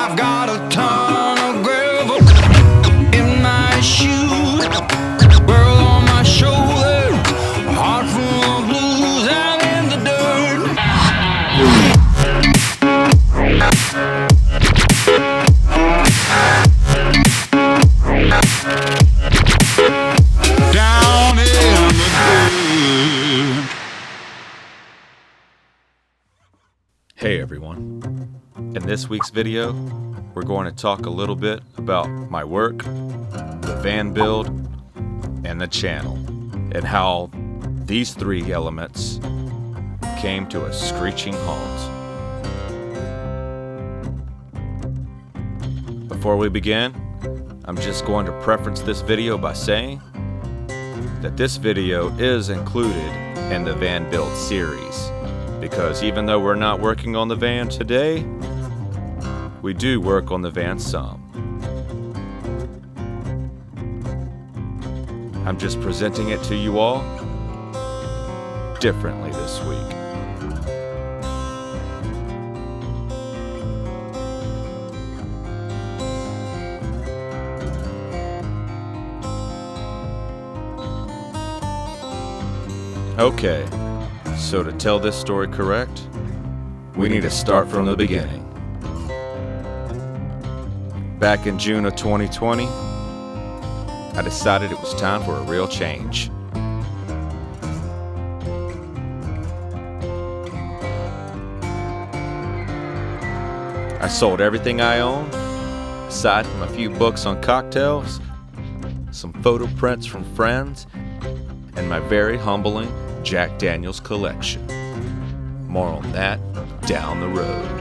I've got a ton of gravel in my shoes, world on my shoulder, heart full of blues. I'm in the dirt. Down in the dirt. Hey everyone. In this week's video, we're going to talk a little bit about my work, the van build, and the channel, and how these three elements came to a screeching halt. Before we begin, I'm just going to preference this video by saying that this video is included in the van build series, because even though we're not working on the van today, we do work on the van some. I'm just presenting it to you all differently this week. Okay, so to tell this story correct, we need to start from the beginning. Back in June of 2020, I decided it was time for a real change. I sold everything I owned, aside from a few books on cocktails, some photo prints from friends, and my very humbling Jack Daniels collection. More on that down the road.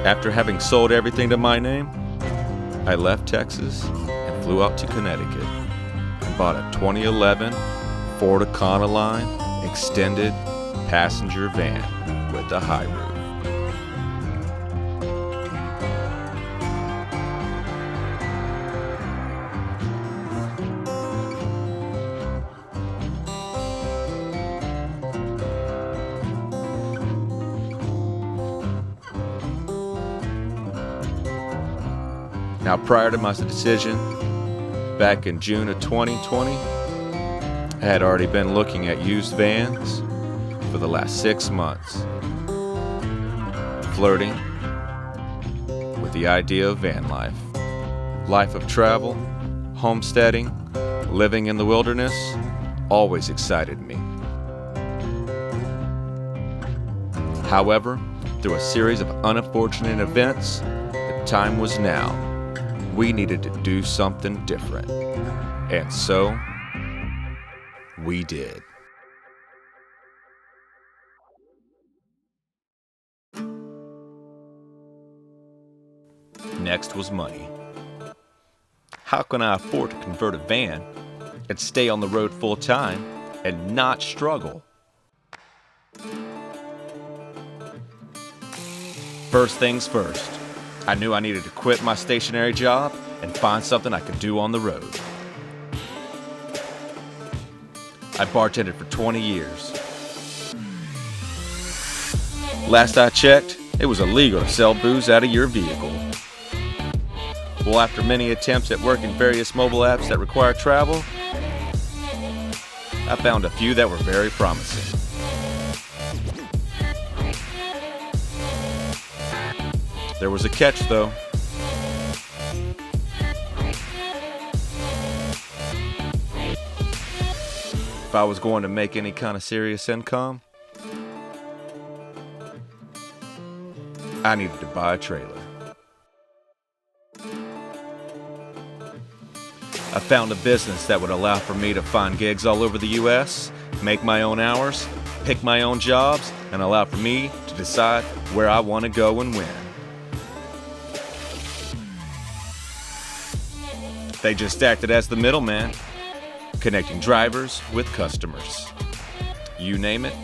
After having sold everything to my name, I left Texas and flew up to Connecticut and bought a 2011 Ford Econoline extended passenger van with a high roof. Now, prior to my decision, back in June of 2020, I had already been looking at used vans for the last 6 months, flirting with the idea of van life. Life of travel, homesteading, living in the wilderness always excited me. However, through a series of unfortunate events, the time was now. We needed to do something different. And so, we did. Next was money. How can I afford to convert a van and stay on the road full time and not struggle? First things first. I knew I needed to quit my stationary job and find something I could do on the road. I bartended for 20 years. Last I checked, it was illegal to sell booze out of your vehicle. Well, after many attempts at working various mobile apps that require travel, I found a few that were very promising. There was a catch, though. If I was going to make any kind of serious income, I needed to buy a trailer. I found a business that would allow for me to find gigs all over the U.S., make my own hours, pick my own jobs, and allow for me to decide where I want to go and when. They just acted as the middleman, connecting drivers with customers. You name it,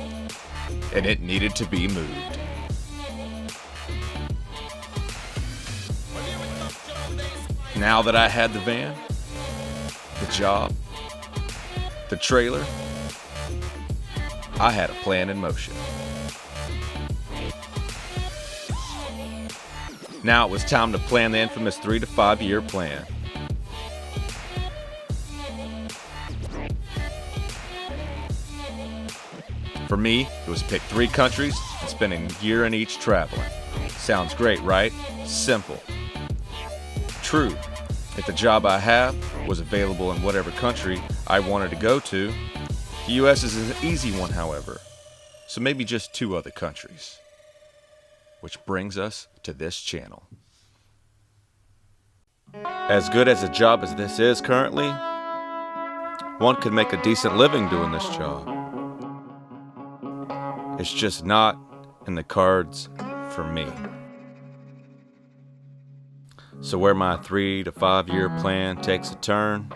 and it needed to be moved. Now that I had the van, the job, the trailer, I had a plan in motion. Now it was time to plan the infamous 3 to 5 year plan. For me, it was pick 3 countries and spend a year in each traveling. Sounds great, right? Simple. True, if the job I have was available in whatever country I wanted to go to, the US is an easy one, however. So maybe just 2 other countries. Which brings us to this channel. As good as a job as this is currently, one could make a decent living doing this job. It's just not in the cards for me. So where my 3 to 5 year plan takes a turn,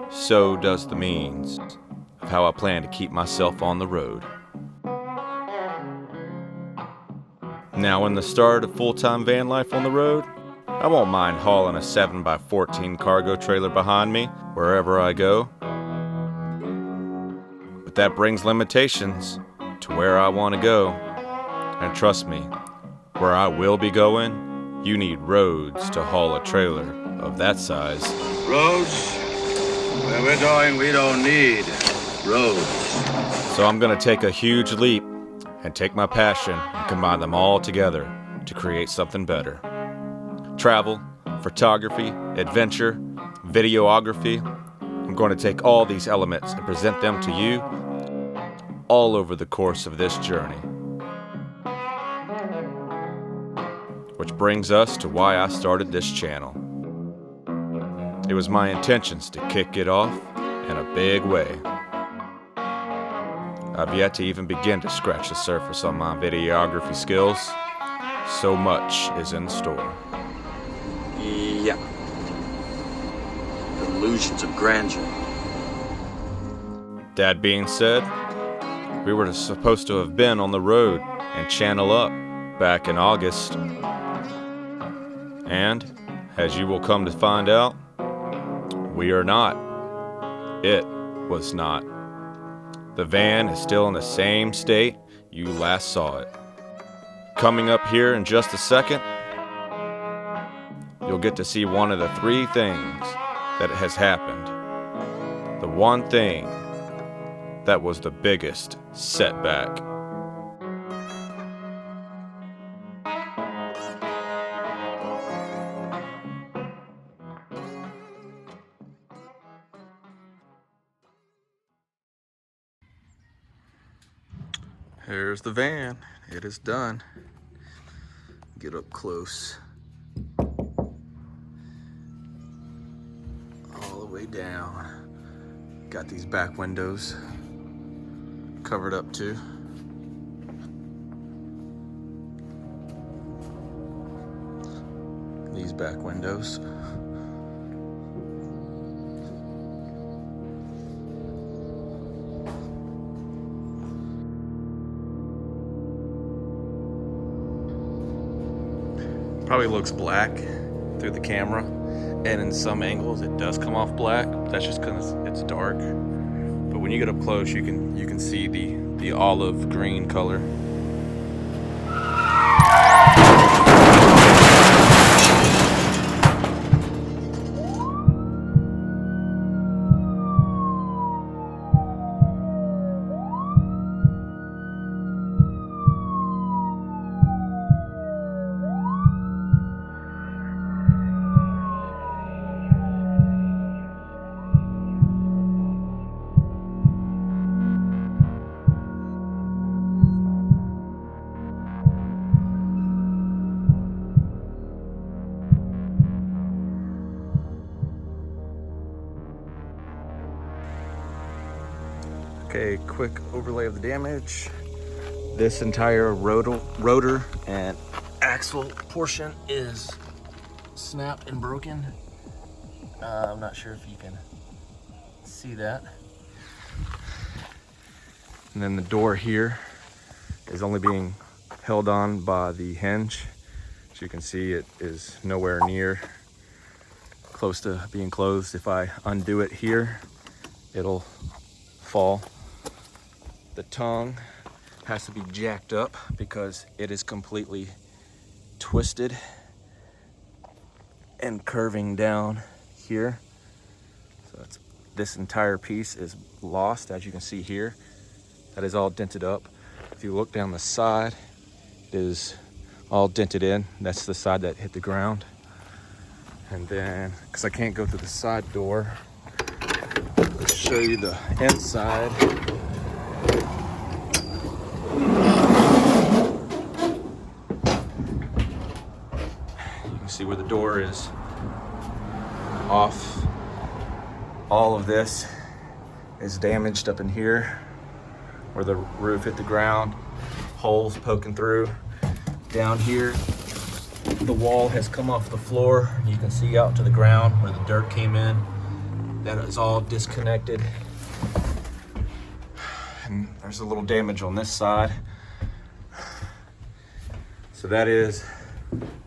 so does the means of how I plan to keep myself on the road. Now in the start of full-time van life on the road, I won't mind hauling a 7x14 cargo trailer behind me wherever I go. But that brings limitations to where I want to go. And trust me, where I will be going, you need roads to haul a trailer of that size. Roads? Where we're going, we don't need roads. So I'm gonna take a huge leap and take my passion and combine them all together to create something better. Travel, photography, adventure, videography. I'm going to take all these elements and present them to you all over the course of this journey. Which brings us to why I started this channel. It was my intentions to kick it off in a big way. I've yet to even begin to scratch the surface on my videography skills. So much is in store. Yeah. Illusions of grandeur. That being said, we were supposed to have been on the road and channel up back in August. And, as you will come to find out, we are not. It was not. The van is still in the same state you last saw it. Coming up here in just a second, you'll get to see one of the 3 things that has happened. The one thing that was the biggest setback. Here's the van. It is done. Get up close. All the way down. Got these back windows covered up too. These back windows. Probably looks black through the camera, and in some angles it does come off black. That's just because it's dark. But when you get up close, you can see the olive green color. Okay, quick overlay of the damage. This entire rotor and axle portion is snapped and broken. I'm not sure if you can see that. And then the door here is only being held on by the hinge. As you can see, it is nowhere near close to being closed. If I undo it here, it'll fall. The tongue has to be jacked up because it is completely twisted and curving down here. So this entire piece is lost, as you can see here. That is all dented up. If you look down the side, it is all dented in. That's the side that hit the ground. And then, because I can't go through the side door, I'll show you the inside. You can see where the door is off. All of this is damaged up in here where the roof hit the ground, holes poking through. Down here, the wall has come off the floor. You can see out to the ground where the dirt came in. That is all disconnected. And there's a little damage on this side. So that is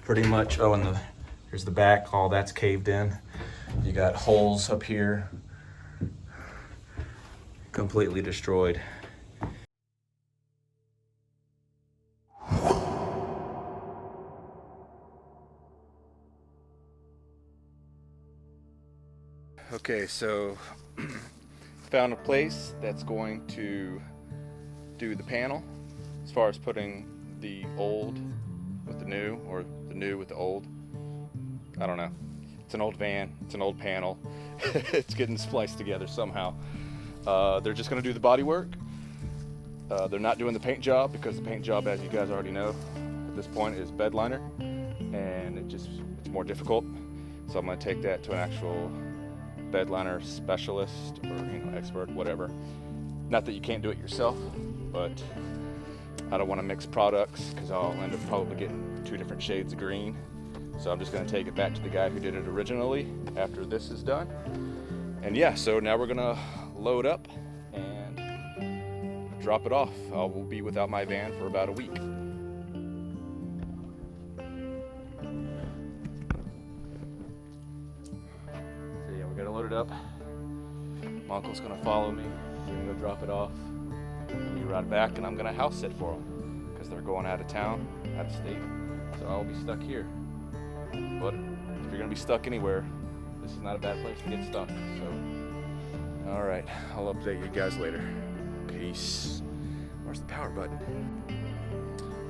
pretty much, oh, and here's the back, all that's caved in. You got holes up here, completely destroyed. Okay, so found a place that's going to do the panel as far as putting the old with the new, or the new with the old. I don't know. It's an old van, it's an old panel. It's getting spliced together somehow. They're just gonna do the body work. They're not doing the paint job because the paint job, as you guys already know at this point, is bed liner, and it's more difficult. So I'm gonna take that to an actual bed liner specialist, or expert, whatever. Not that you can't do it yourself, but I don't want to mix products because I'll end up probably getting 2 different shades of green. So I'm just going to take it back to the guy who did it originally after this is done. And yeah, so now we're going to load up and drop it off. I will be without my van for about a week. So yeah, we're going to load it up. My uncle's going to follow me. We're going to go drop it off. Be right back, and I'm gonna house sit for them because they're going out of town, out of state, so I'll be stuck here. But if you're gonna be stuck anywhere, this is not a bad place to get stuck. So, all right, I'll update you guys later. Peace. Where's the power button?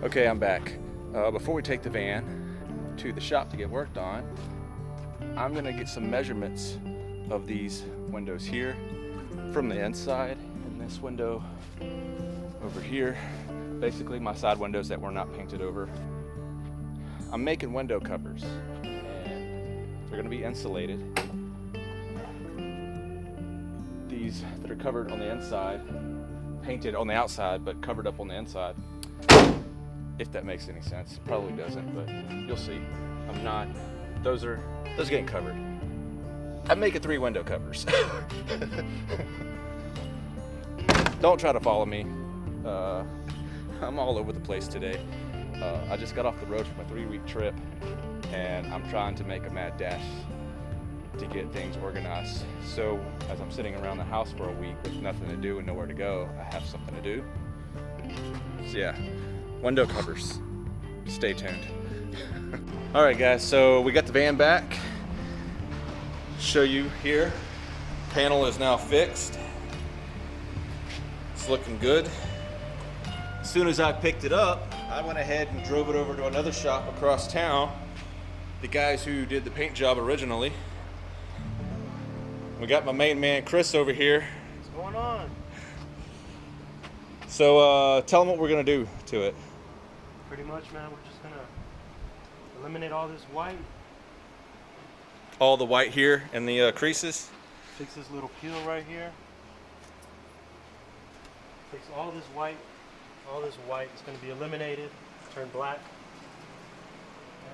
Okay, I'm back. Before we take the van to the shop to get worked on, I'm gonna get some measurements of these windows here from the inside, and this window over here, basically my side windows that were not painted over. I'm making window covers, and they're gonna be insulated. These that are covered on the inside, painted on the outside, but covered up on the inside. If that makes any sense. It probably doesn't, but you'll see. I'm not, those are getting covered. I'm making 3 window covers. Don't try to follow me. I'm all over the place today. I just got off the road from a 3-week trip, and I'm trying to make a mad dash to get things organized. So as I'm sitting around the house for a week with nothing to do and nowhere to go, I have something to do. So yeah, window covers. Stay tuned. All right, guys, so we got the van back. Show you here. Panel is now fixed. It's looking good. As soon as I picked it up, I went ahead and drove it over to another shop across town. The guys who did the paint job originally. We got my main man Chris over here. What's going on? So tell them what we're gonna do to it. Pretty much, man, we're just gonna eliminate all this white. All the white here in the creases. Fix this little peel right here. Fix all this white. All this white is going to be eliminated, turn black.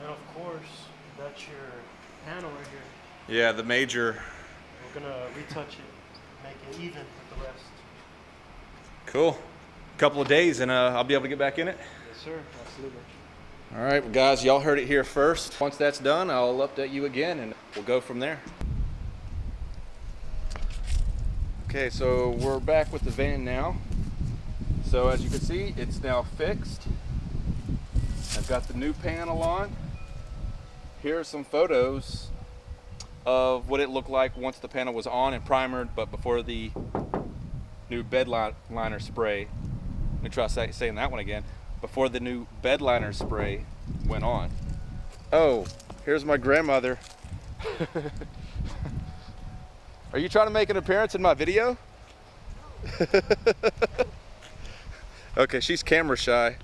And of course, that's your panel right here. Yeah, the major. We're gonna retouch it, make it even with the rest. Cool. Couple of days and I'll be able to get back in it. Yes, sir. Absolutely. All right, well, guys, y'all heard it here first. Once that's done, I'll update you again and we'll go from there. Okay, so we're back with the van now. So as you can see, it's now fixed. I've got the new panel on. Here are some photos of what it looked like once the panel was on and primered, but before the new bed liner spray. Let me try saying that one again. Before the new bed liner spray went on. Oh, here's my grandmother. Are you trying to make an appearance in my video? Okay, she's camera shy.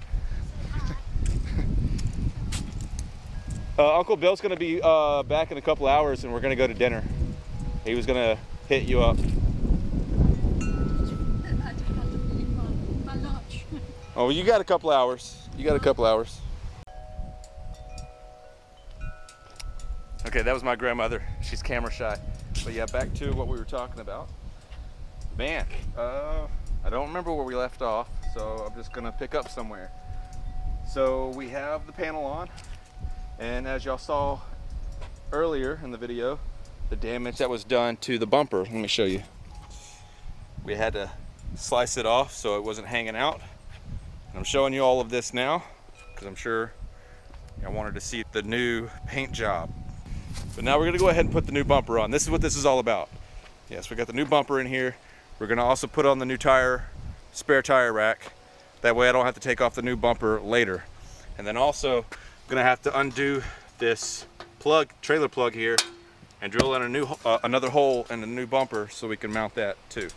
Uncle Bill's gonna be back in a couple hours and we're gonna go to dinner. He was gonna hit you up. Oh, you got a couple hours. You got a couple hours. Okay, that was my grandmother. She's camera shy. But yeah, back to what we were talking about. Man, I don't remember where we left off, so I'm just gonna pick up somewhere. So we have the panel on, and as y'all saw earlier in the video, the damage that was done to the bumper. Let me show you. We had to slice it off so it wasn't hanging out. And I'm showing you all of this now because I'm sure I wanted to see the new paint job. But now we're gonna go ahead and put the new bumper on. This is what this is all about. Yes, we got the new bumper in here. We're gonna also put on the new tire, spare tire rack. That way I don't have to take off the new bumper later. And then also I'm gonna have to undo this plug, trailer plug here, and drill in a new, another hole in the new bumper so we can mount that too.